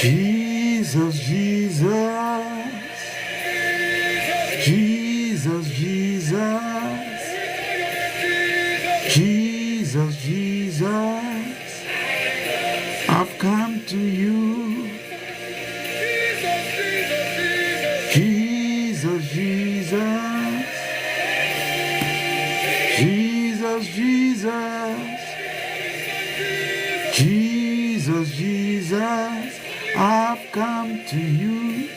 Jesus, Jesus, Jesus, Jesus, Jesus, I've come to you. Jesus, Jesus, Jesus, Jesus, Jesus, Jesus, I've come to you.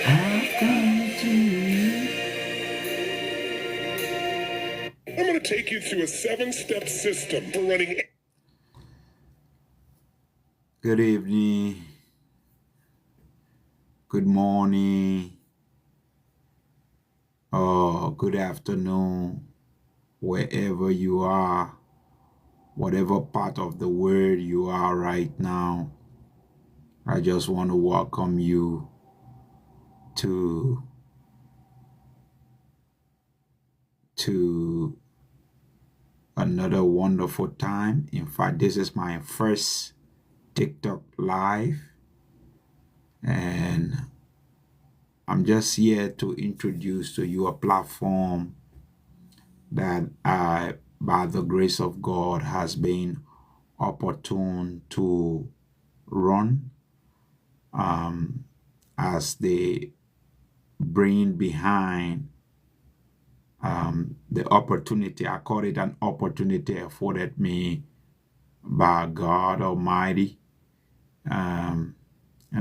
I've come to you. I'm going to take you through a 7-step system for running. Good evening. Good morning. Or good afternoon, wherever you are, whatever part of the world you are right now. I just want to welcome you to another wonderful time. In fact, this is my first TikTok live, and I'm just here to introduce to you a platform that I, by the grace of God, has been opportune to run as they bring behind the opportunity. I call it an opportunity afforded me by God Almighty. And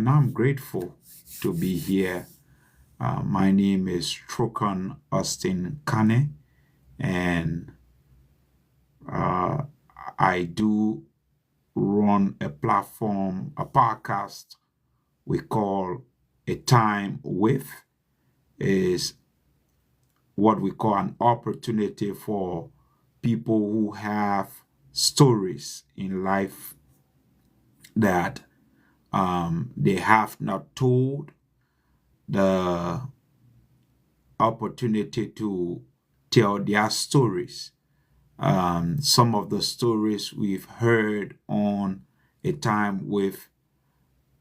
I'm grateful to be here. My name is Trokon Austin Kane, and I do run a platform, a podcast we call A Time With. Is what we call an opportunity for people who have stories in life that they have not told, the opportunity to tell their stories. Some of the stories we've heard on A Time With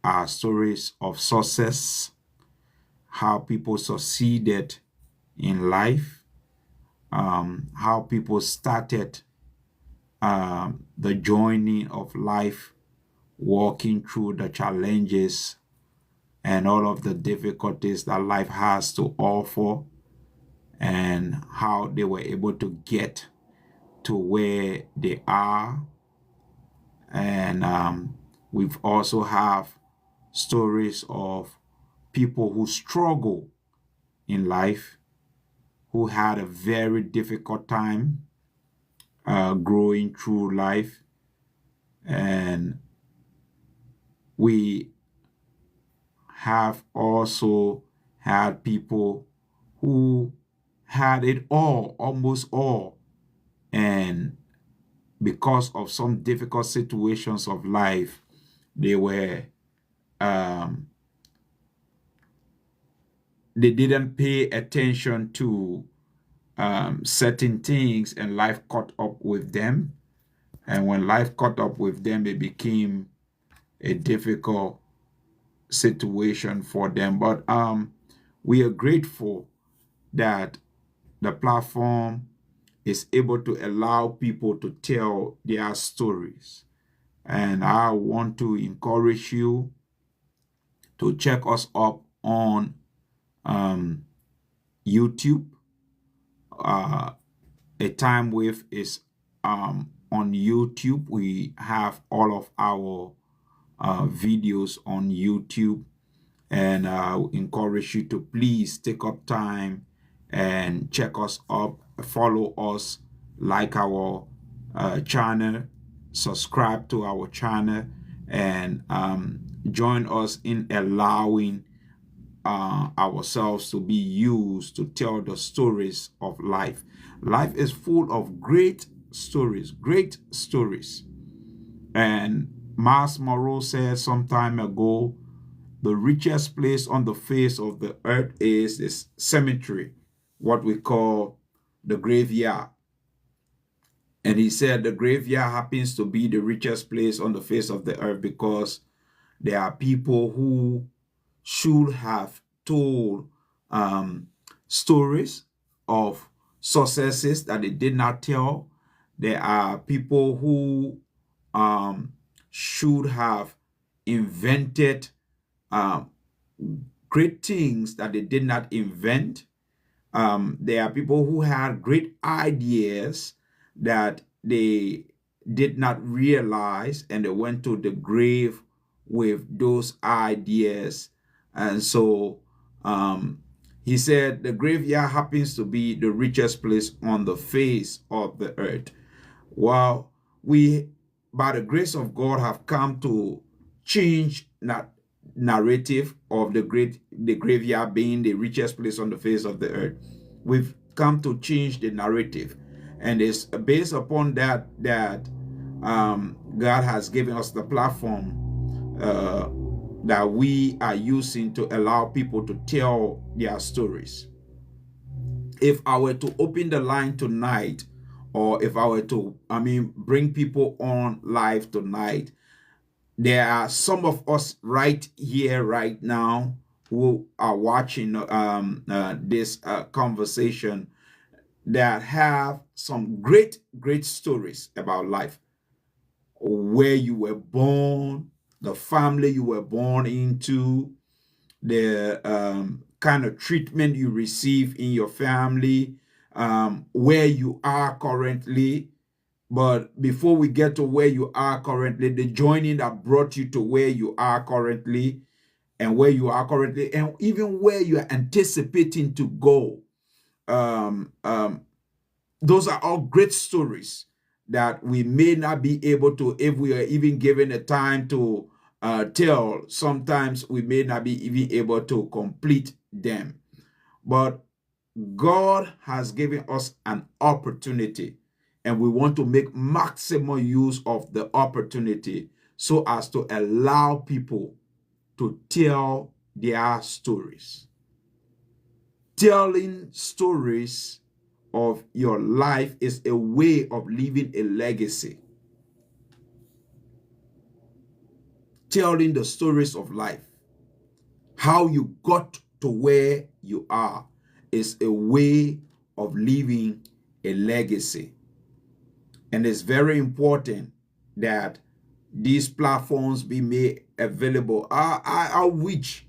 are stories of success, how people succeeded in life, how people started the journey of life, walking through the challenges and all of the difficulties that life has to offer, and how they were able to get to where they are. And we've also have stories of people who struggle in life, who had a very difficult time growing through life, and We have also had people who had it all, almost all, and because of some difficult situations of life, they were they didn't pay attention to certain things, and life caught up with them. And when life caught up with them, it became a difficult situation for them. But we are grateful that the platform is able to allow people to tell their stories. And I want to encourage you to check us up on YouTube. A Time With is on YouTube. We have all of our videos on YouTube, and I encourage you to please take up time and check us up, follow us, like our channel, subscribe to our channel, and join us in allowing ourselves to be used to tell the stories of life. Life is full of great stories, And Miles Monroe said some time ago, the richest place on the face of the earth is this cemetery, what we call the graveyard. And he said the graveyard happens to be the richest place on the face of the earth because there are people who should have told stories of successes that they did not tell. There are people who should have invented great things that they did not invent. There are people who had great ideas that they did not realize, and they went to the grave with those ideas. And so he said the graveyard happens to be the richest place on the face of the earth. Well, we, by the grace of God, have come to change that narrative of the graveyard being the richest place on the face of the earth. We've come to change the narrative, and it's based upon that God has given us the platform that we are using to allow people to tell their stories. If I were to open the line tonight, or if I were to, bring people on live tonight, there are some of us right here, right now, who are watching this conversation that have some great stories about life. Where you were born, the family you were born into, the kind of treatment you receive in your family, where you are currently. But before we get to where you are currently, the journey that brought you to where you are currently, and where you are currently, and even where you are anticipating to go. Those are all great stories that we may not be able to, if we are even given the time to tell. Sometimes we may not be even able to complete them. But God has given us an opportunity, and we want to make maximum use of the opportunity so as to allow people to tell their stories. Telling stories of your life is a way of leaving a legacy. Telling the stories of life, how you got to where you are, is a way of leaving a legacy. And it's very important that these platforms be made available. I wish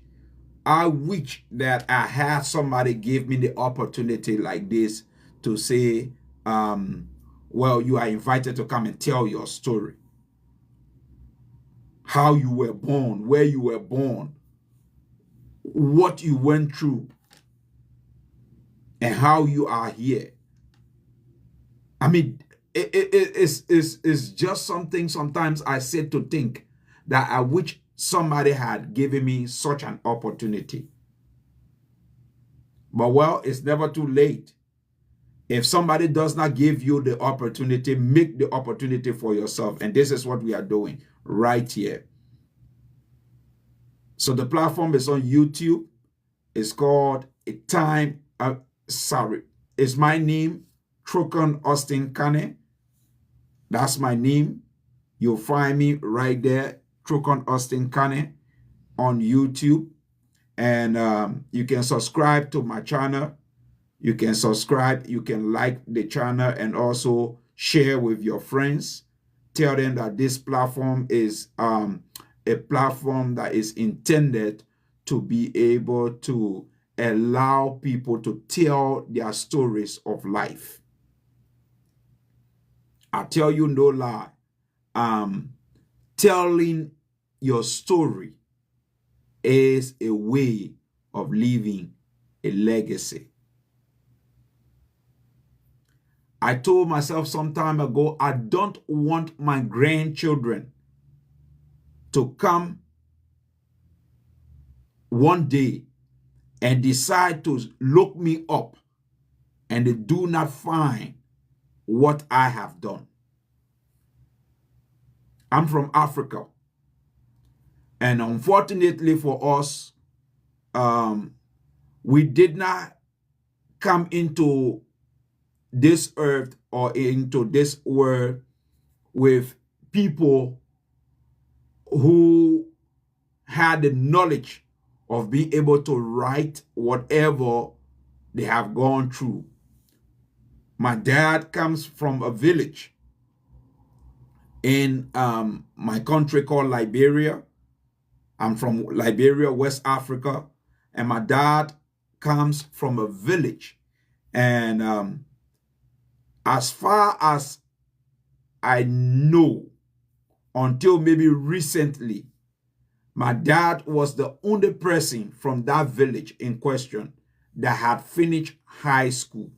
that I had somebody give me the opportunity like this to say, well, you are invited to come and tell your story. How you were born, where you were born, what you went through, and how you are here. It's just something sometimes I sit to think that I wish somebody had given me such an opportunity. But well, it's never too late. If somebody does not give you the opportunity, make the opportunity for yourself. And this is what we are doing right here. So the platform is on YouTube. It's called it's my name, Trokon Austin Kane. That's my name. You'll find me right there, Trokon Austin Kane, on YouTube. And you can subscribe to my channel. You can subscribe, you can like the channel, and also share with your friends. Tell them that this platform is a platform that is intended to be able to allow people to tell their stories of life. I tell you no lie, telling your story is a way of leaving a legacy. I told myself some time ago, I don't want my grandchildren to come one day and decide to look me up and they do not find what I have done. I'm from Africa. And unfortunately for us, we did not come into this earth or into this world with people who had the knowledge of being able to write whatever they have gone through. My dad comes from a village in my country called Liberia. I'm from Liberia, West Africa, and my dad comes from a village. And as far as I know, until maybe recently, my dad was the only person from that village in question that had finished high school,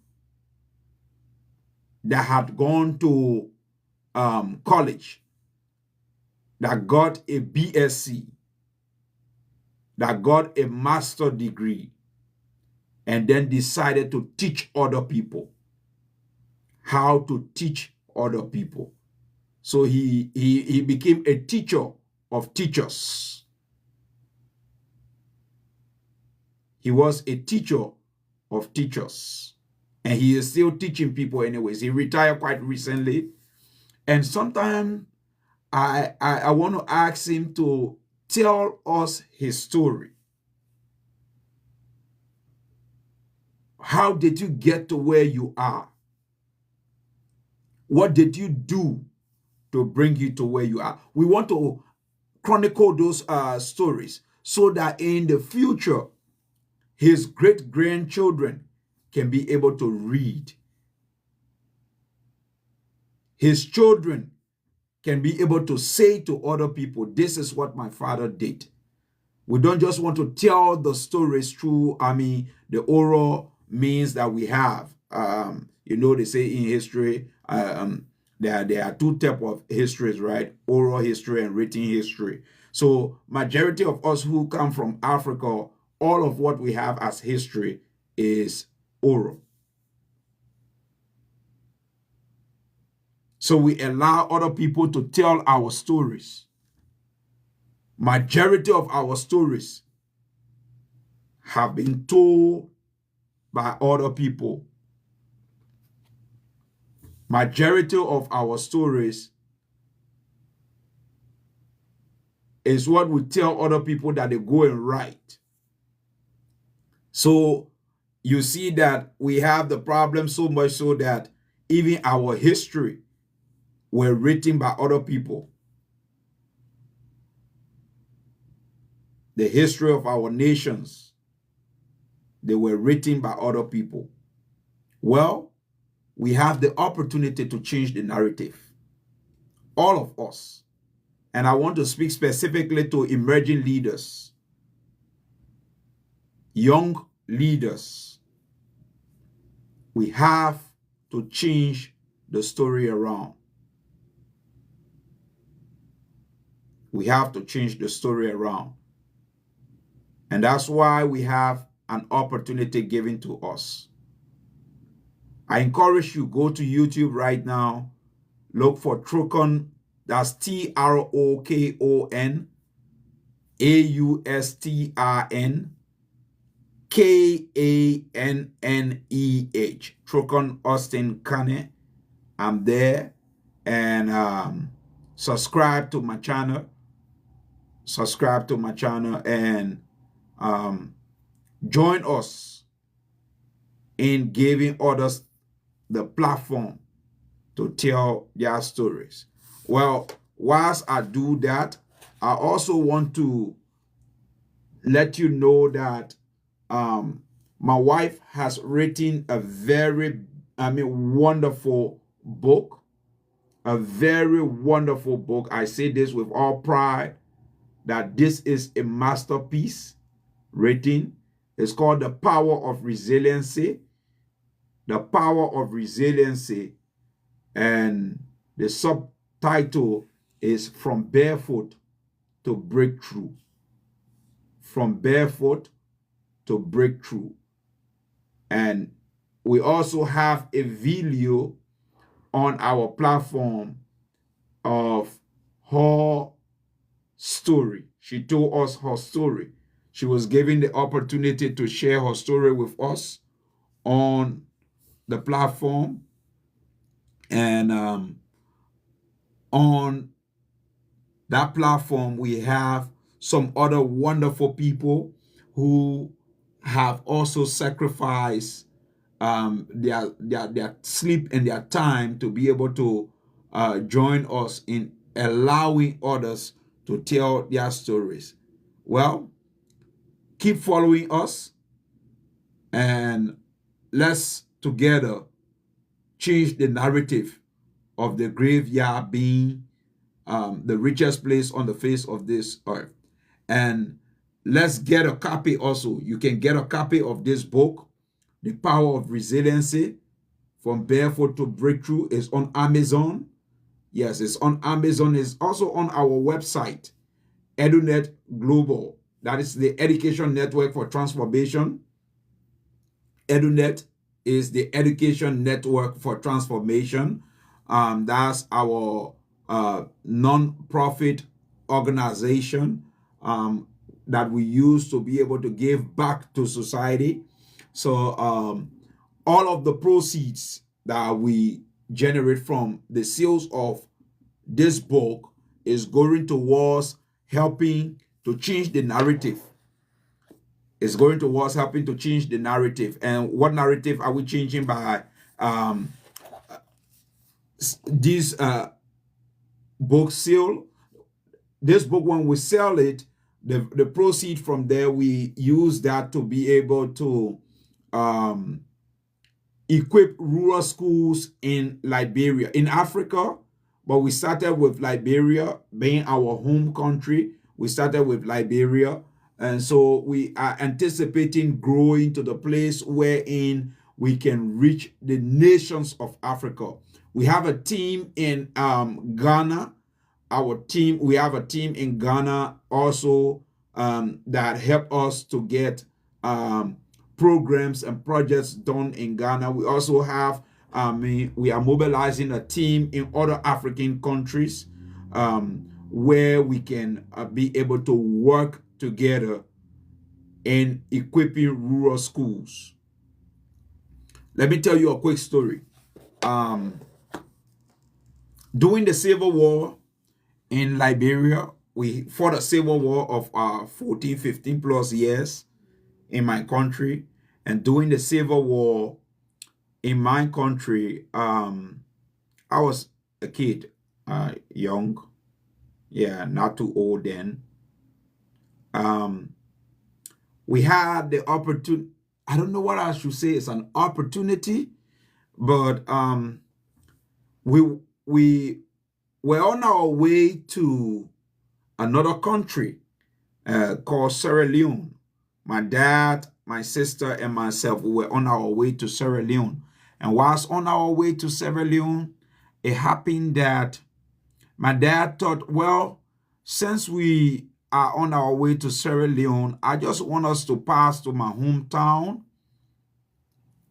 that had gone to college, that got a BSc, that got a master's degree, and then decided to teach other people how to teach other people. So he became a teacher of teachers. He was a teacher of teachers. And he is still teaching people anyways. He retired quite recently. And sometimes I want to ask him to tell us his story. How did you get to where you are? What did you do to bring you to where you are? We want to chronicle those stories so that in the future, his great-grandchildren can be able to read. His children can be able to say to other people, this is what my father did. We don't just want to tell the stories through, the oral means that we have. They say in history, there are two types of histories, right? Oral history and written history. So majority of us who come from Africa, all of what we have as history is oral. So we allow other people to tell our stories. Majority of our stories have been told by other people. Majority of our stories is what we tell other people that they go and write. So you see that we have the problem so much so that even our history were written by other people. The history of our nations, they were written by other people. Well, we have the opportunity to change the narrative. All of us. And I want to speak specifically to emerging leaders, young leaders. We have to change the story around. We have to change the story around. And that's why we have an opportunity given to us. I encourage you, go to YouTube right now, look for Trokon, that's TROKON, AUSTRN, KANNEH, Trokon Austin Kane. I'm there. And subscribe to my channel. Subscribe to my channel and join us in giving others the platform to tell their stories. Well, whilst I do that, I also want to let you know that my wife has written a very, wonderful book. A very wonderful book. I say this with all pride, that this is a masterpiece written. It's called The Power of Resiliency. The Power of Resiliency. And the subtitle is From Barefoot to Breakthrough. From Barefoot to Breakthrough. And we also have a video on our platform of her story. She told us her story. She was given the opportunity to share her story with us on the platform. And on that platform, we have some other wonderful people who have also sacrificed their sleep and their time to be able to join us in allowing others to tell their stories. Well, keep following us and let's together change the narrative of the graveyard being the richest place on the face of this earth. And let's get a copy also. You can get a copy of this book, The Power of Resiliency, From Barefoot to Breakthrough. Is on Amazon. Yes, it's on Amazon. It's also on our website, EduNet Global. That is the Education Network for Transformation. EduNet is the Education Network for Transformation. That's our non-profit organization that we use to be able to give back to society. So all of the proceeds that we generate from the sales of this book is going towards helping to change the narrative. It's going towards helping to change the narrative. And what narrative are we changing by this book sale? This book, when we sell it, the proceed from there, we use that to be able to equip rural schools in Liberia, in Africa. But we started with Liberia being our home country. We started with Liberia. And so we are anticipating growing to the place wherein we can reach the nations of Africa. We have a team in Ghana. We have a team in Ghana also that help us to get programs and projects done in Ghana. We also have, we are mobilizing a team in other African countries where we can be able to work together in equipping rural schools. Let me tell you a quick story. During the Civil War in Liberia, we fought a civil war of 14, 15 plus years in my country. And during the Civil War in my country, I was a kid, young. Yeah, not too old then. We had the opportunity, I don't know what I should say, it's an opportunity, but we were on our way to another country called Sierra Leone. My dad, my sister, and myself, we were on our way to Sierra Leone. And whilst on our way to Sierra Leone, it happened that my dad thought, well, since we are on our way to Sierra Leone, I just want us to pass to my hometown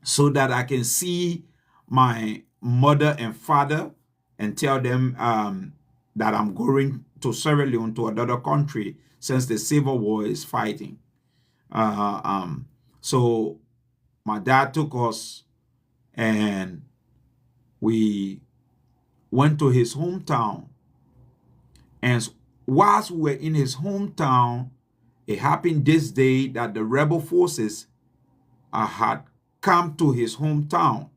so that I can see my mother and father and tell them that I'm going to Sierra Leone, to another country, since the civil war is fighting. So my dad took us and we went to his hometown. And whilst we were in his hometown, it happened this day that the rebel forces had come to his hometown.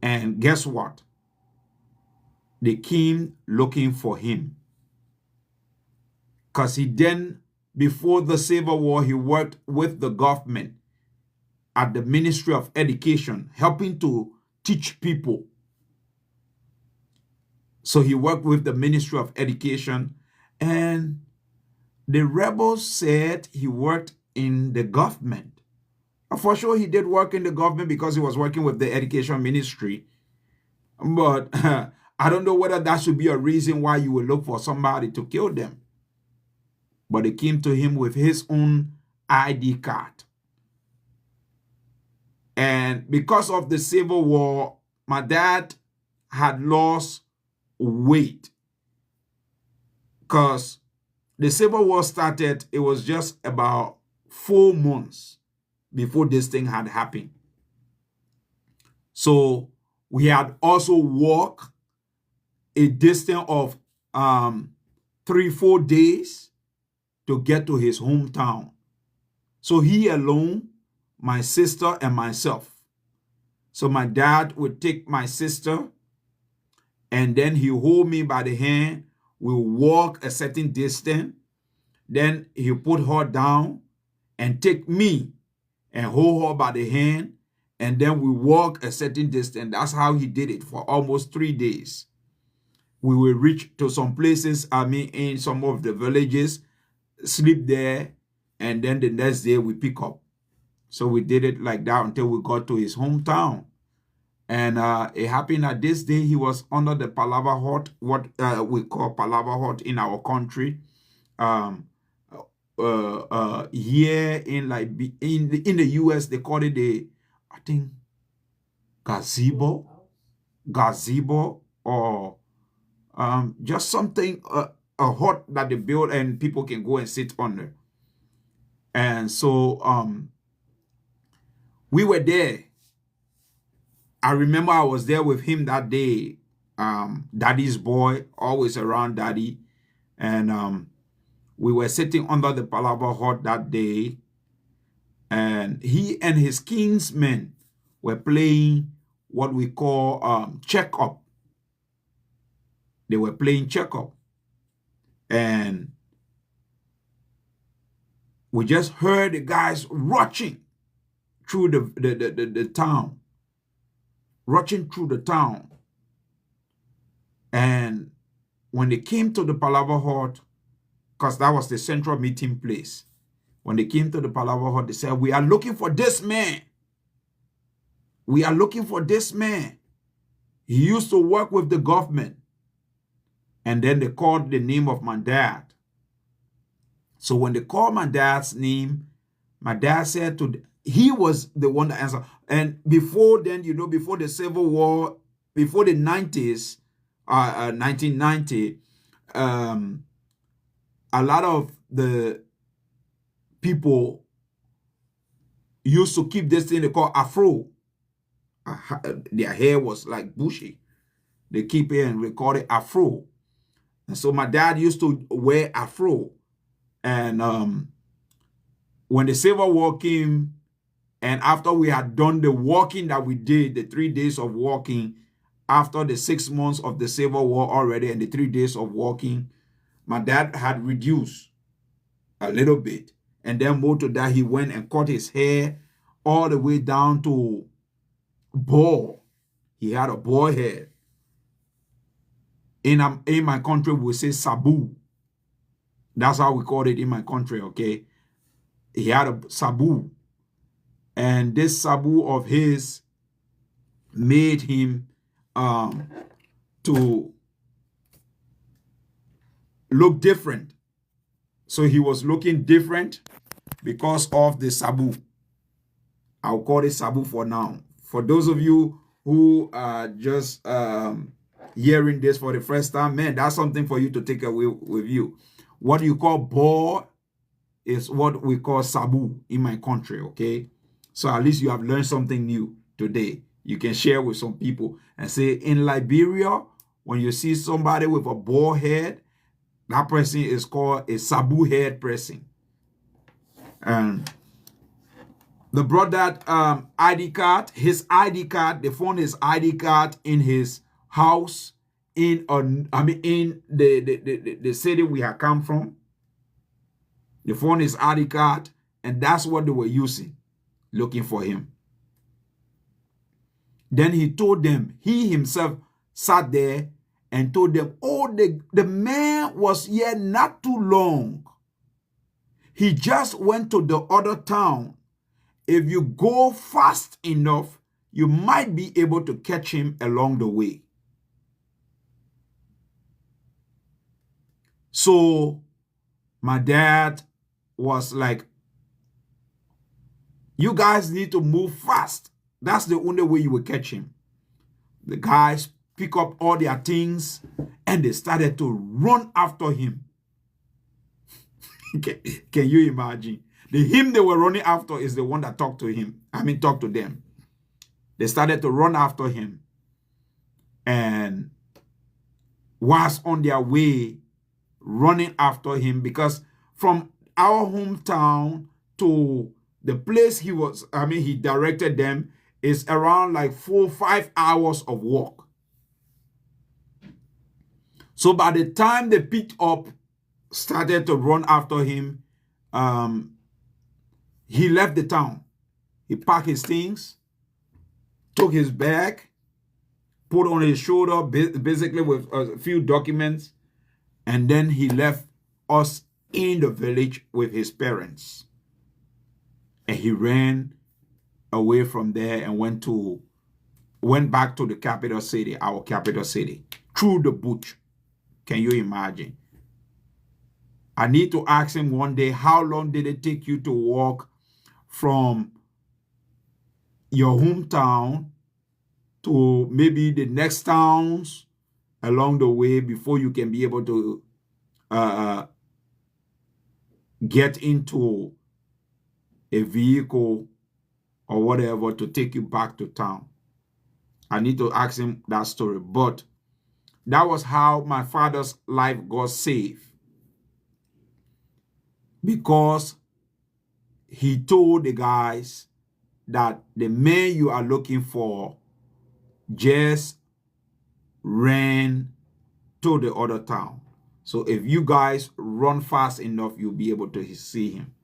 And guess what? They came looking for him. Because he then, before the Civil War, he worked with the government at the Ministry of Education, helping to teach people. So he worked with the Ministry of Education, and the rebels said he worked in the government. For sure, he did work in the government because he was working with the Education Ministry. But I don't know whether that should be a reason why you would look for somebody to kill them. But they came to him with his own ID card. And because of the Civil War, my dad had lost weight. Because the Civil War started, it was just about 4 months before this thing had happened. So we had also walked a distance of 3-4 days to get to his hometown. So he alone, my sister, and myself. So my dad would take my sister, and then he hold me by the hand. We'll walk a certain distance. Then he'll put her down and take me and hold her by the hand. And then we walk a certain distance. That's how he did it for almost 3 days. We will reach to some places, in some of the villages, sleep there, and then the next day we pick up. So we did it like that until we got to his hometown. And it happened that this day he was under the Palava hut, what we call Palava hut in our country. Here in in the US, they call it I think gazebo, or just something, a hut that they build and people can go and sit under. And so we were there. I remember I was there with him that day. Daddy's boy, always around daddy. And we were sitting under the Palava hut that day. And he and his kinsmen were playing what we call check-up. They were playing check-up. And we just heard the guys rushing through the town. Rushing through the town. And when they came to the Palava hut, because that was the central meeting place, when they came to the Palava hut, they said, "We are looking for this man. We are looking for this man. He used to work with the government." And then they called the name of my dad. So when they called my dad's name, my dad said he was the one that answered. And before then, before the Civil War, before the 90s, 1990, a lot of the people used to keep this thing they call afro. Their hair was like bushy. They keep it and we call it afro. And so my dad used to wear afro. And when the Civil War came, and after we had done the walking that we did, the 3 days of walking, after the 6 months of the Civil War already and the 3 days of walking, my dad had reduced a little bit. And then more to that, he went and cut his hair all the way down to bald. He had a bald head. In my country, we say sabu. That's how we call it in my country, okay? He had a sabu. And this sabu of his made him to look different. So he was looking different because of the sabu. I'll call it sabu for now. For those of you who are just hearing this for the first time, man, that's something for you to take away with you. What you call ball is what we call sabu in my country, okay? So at least you have learned something new today. You can share with some people and say, in Liberia, when you see somebody with a ball head, that person is called a sabu head person. And the brother ID card, his ID card, they found his ID card in his house in the city we had come from. They found his ID card, and that's what they were using, looking for him. Then he told them, he himself sat there and told them, oh, the man was here not too long. He just went to the other town. If you go fast enough, you might be able to catch him along the way. So my dad was like, you guys need to move fast. That's the only way you will catch him. The guys pick up all their things and they started to run after him. Can you imagine? Him they were running after is the one that talked to him. Talked to them. They started to run after him. And was on their way running after him, because from our hometown to the place he directed them is around like 4 or 5 hours of walk. So by the time they picked up, started to run after him, he left the town. He packed his things, took his bag, put on his shoulder, basically with a few documents, and then he left us in the village with his parents. And he ran away from there and went back to the capital city, our capital city, through the bush. Can you imagine? I need to ask him one day, how long did it take you to walk from your hometown to maybe the next towns along the way before you can be able to get into a vehicle or whatever to take you back to town? I need to ask him that story. But that was how my father's life got saved, because he told the guys that the man you are looking for just ran to the other town. So if you guys run fast enough, you'll be able to see him.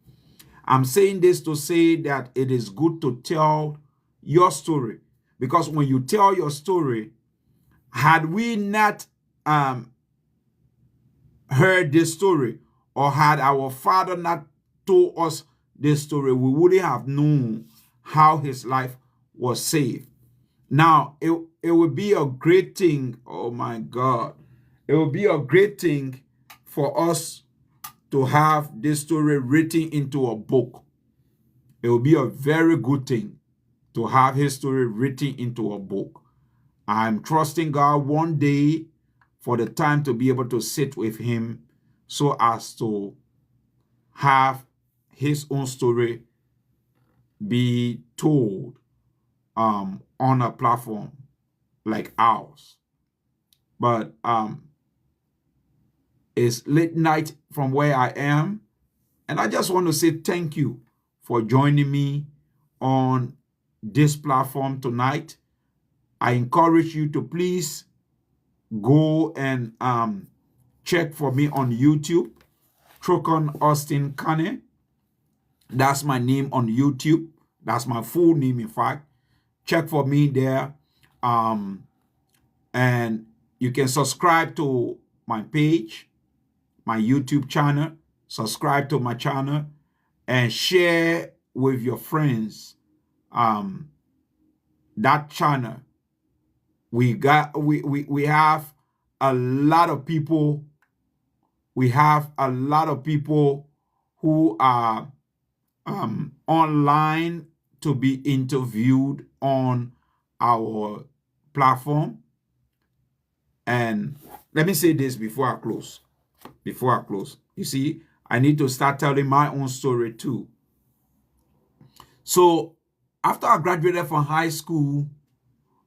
I'm saying this to say that it is good to tell your story, because when you tell your story, had we not heard this story, or had our father not told us this story, we wouldn't have known how his life was saved. Now, it would be a great thing. Oh my God. It would be a great thing for us to have this story written into a book. It would be a very good thing to have his story written into a book. I'm trusting God one day for the time to be able to sit with him so as to have his own story be told on a platform like ours. But it's late night from where I am, and I just want to say thank you for joining me on this platform tonight. I encourage you to please go and check for me on YouTube, Trokon Austin Kane. That's my name on YouTube. That's my full name, in fact. Check for me there. And you can subscribe to my page, my YouTube channel. Subscribe to my channel and share with your friends that channel. We have a lot of people we have a lot of people who are online to be interviewed on our platform. And let me say this before I close. You see, I need to start telling my own story too. So after I graduated from high school,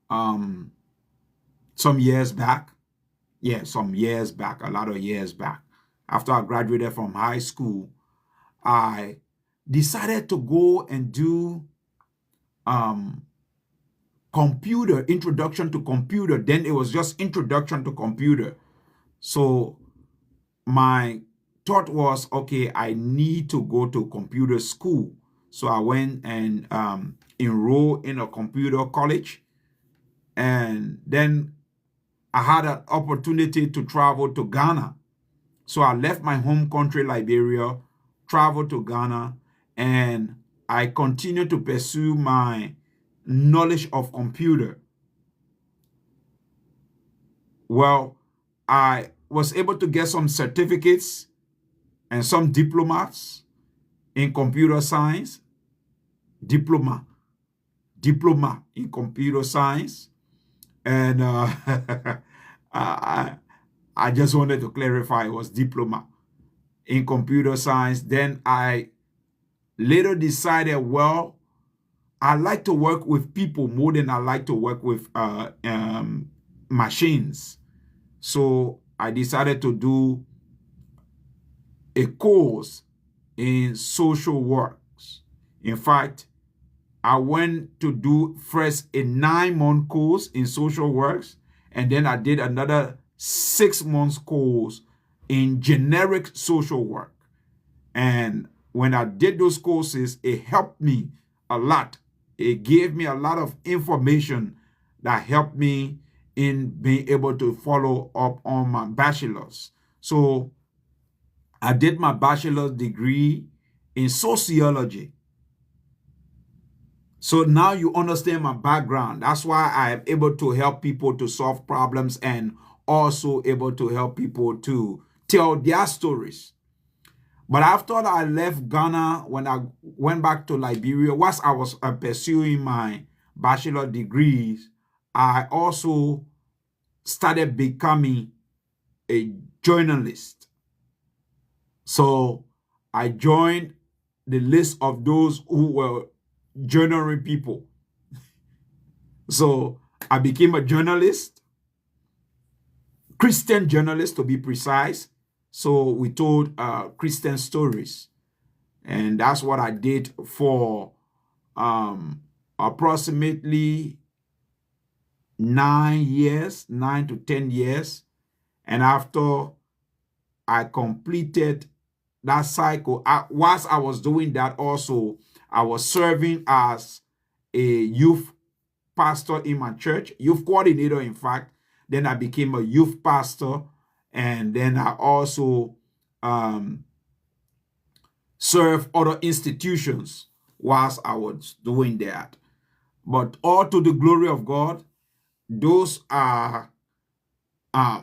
some years back, a lot of years back, after I graduated from high school, I decided to go and do introduction to computer. Then it was just introduction to computer. So my thought was, okay, I need to go to computer school. So I went and enrolled in a computer college. And then I had an opportunity to travel to Ghana. So I left my home country, Liberia, traveled to Ghana, and I continued to pursue my knowledge of computer. Well, I was able to get some certificates and some diplomas in computer science, diploma in computer science. And I just wanted to clarify, it was diploma in computer science. Then I later decided, well, I like to work with people more than I like to work with machines. So I decided to do a course in social works. In fact, I went to do first a 9-month course in social works, and then I did another 6-month course in generic social work. And when I did those courses, it helped me a lot. It gave me a lot of information that helped me in being able to follow up on my bachelor's. So I did my bachelor's degree in sociology. So now you understand my background. That's why I am able to help people to solve problems and also able to help people to tell their stories. But after I left Ghana, when I went back to Liberia, whilst I was pursuing my bachelor degrees, I also started becoming a journalist. So I joined the list of those who were journaling people. So I became a journalist, Christian journalist to be precise. So we told Christian stories. And that's what I did for approximately 9 to 10 years. And after I completed that cycle, whilst I was doing that also, I was serving as a youth pastor in my church, youth coordinator, in fact. Then I became a youth pastor, and then I also served other institutions whilst I was doing that. But all to the glory of God, those are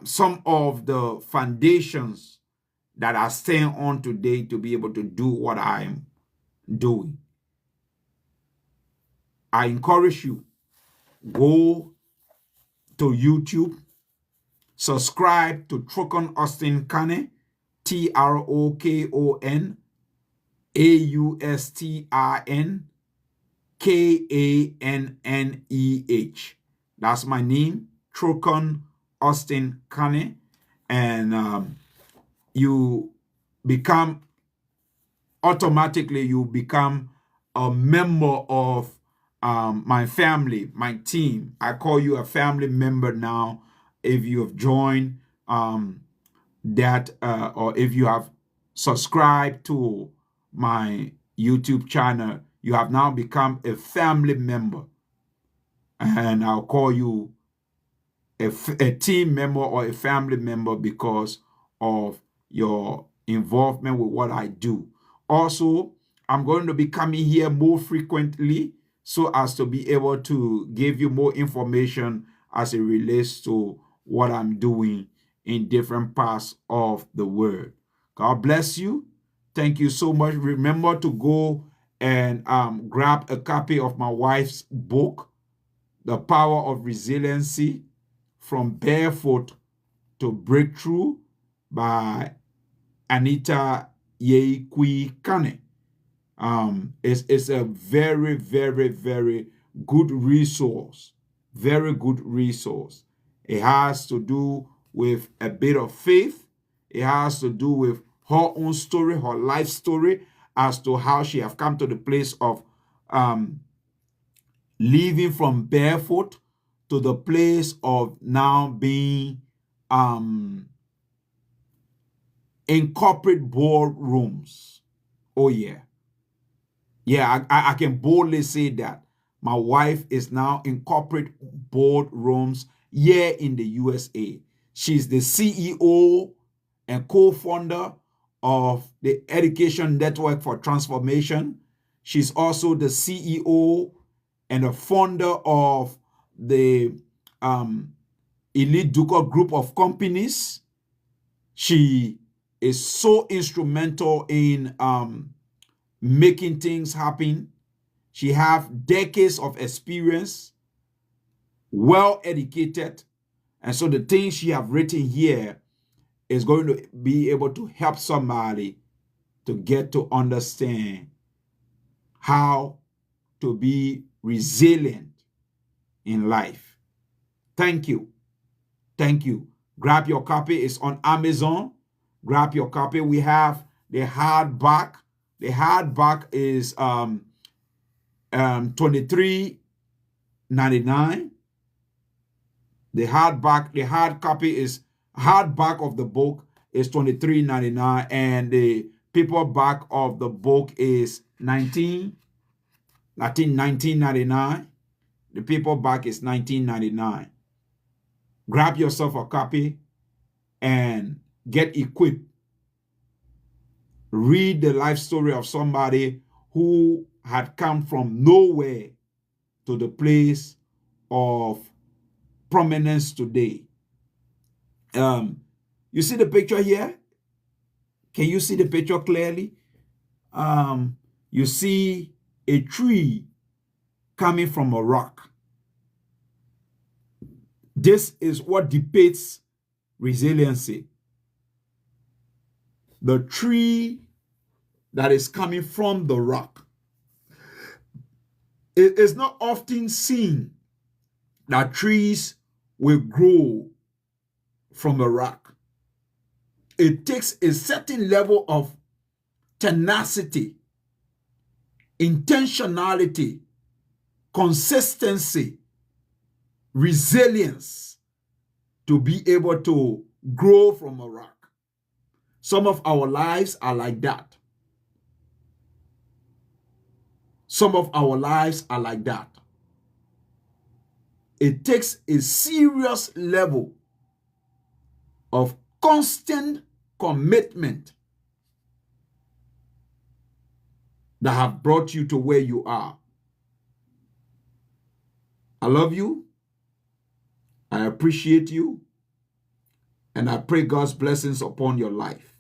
some of the foundations that I stand on today to be able to do what I'm doing. I encourage you, go to YouTube, subscribe to Trokon Austin Kaneh, TROKON AUSTIN KANNEH. That's my name, Trokon Austin Kaneh. And you become a member of my family, my team. I call you a family member now if you have joined that or if you have subscribed to my YouTube channel. You have now become a family member, and I'll call you a team member or a family member because of your involvement with what I do. Also, I'm going to be coming here more frequently so as to be able to give you more information as it relates to what I'm doing in different parts of the world. God bless you. Thank you so much. Remember to go and grab a copy of my wife's book, The Power of Resiliency, From Barefoot to Breakthrough by Anita Yeikui Kane. It's a very, very, very good resource. Very good resource. It has to do with a bit of faith. It has to do with her own story, her life story, as to how she have come to the place of living from barefoot to the place of now being in corporate boardrooms. Oh yeah. Yeah, I can boldly say that. My wife is now in corporate boardrooms here in the USA. She's the CEO and co-founder of the Education Network for Transformation. She's also the CEO and a founder of the Elite Ducal Group of companies. She is so instrumental in making things happen. She has decades of experience, well educated, and so the things she have written here is going to be able to help somebody to get to understand how to be resilient in life. Thank you. Thank you. Grab your copy. It's on Amazon. Grab your copy. We have the hardback. The hardback is $23.99. The hard copy is hardback of the book is $23.99, and the paperback of the book is $19.99. The paperback is $19.99. Grab yourself a copy and get equipped. Read the life story of somebody who had come from nowhere to the place of prominence today. You see the picture here? Can you see the picture clearly? You see a tree coming from a rock. This is what depicts resiliency. The tree that is coming from the rock. It is not often seen that trees will grow from a rock. It takes a certain level of tenacity, intentionality, consistency, resilience to be able to grow from a rock. Some of our lives are like that. Some of our lives are like that. It takes a serious level of constant commitment that have brought you to where you are. I love you. I appreciate you. And I pray God's blessings upon your life.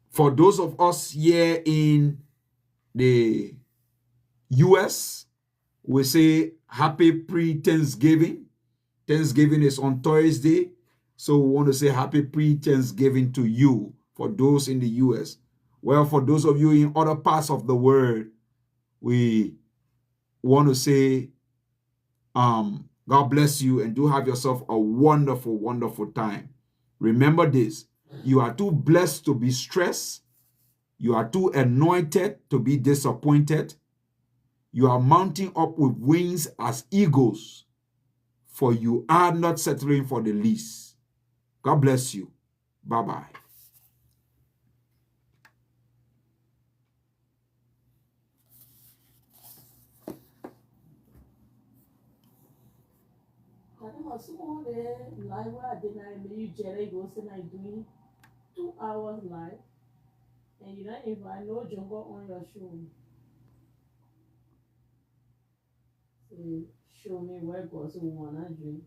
For those of us here in the US, we say happy pre-Thanksgiving. Thanksgiving is on Thursday. So we want to say happy pre-Thanksgiving to you for those in the US. Well, for those of you in other parts of the world, we want to say God bless you and do have yourself a wonderful, wonderful time. Remember this, you are too blessed to be stressed. You are too anointed to be disappointed. You are mounting up with wings as eagles, for you are not settling for the least. God bless you. Bye-bye. Doing 2 hours live, and you don't invite no jungle on your show. So show me where God's wanna drink.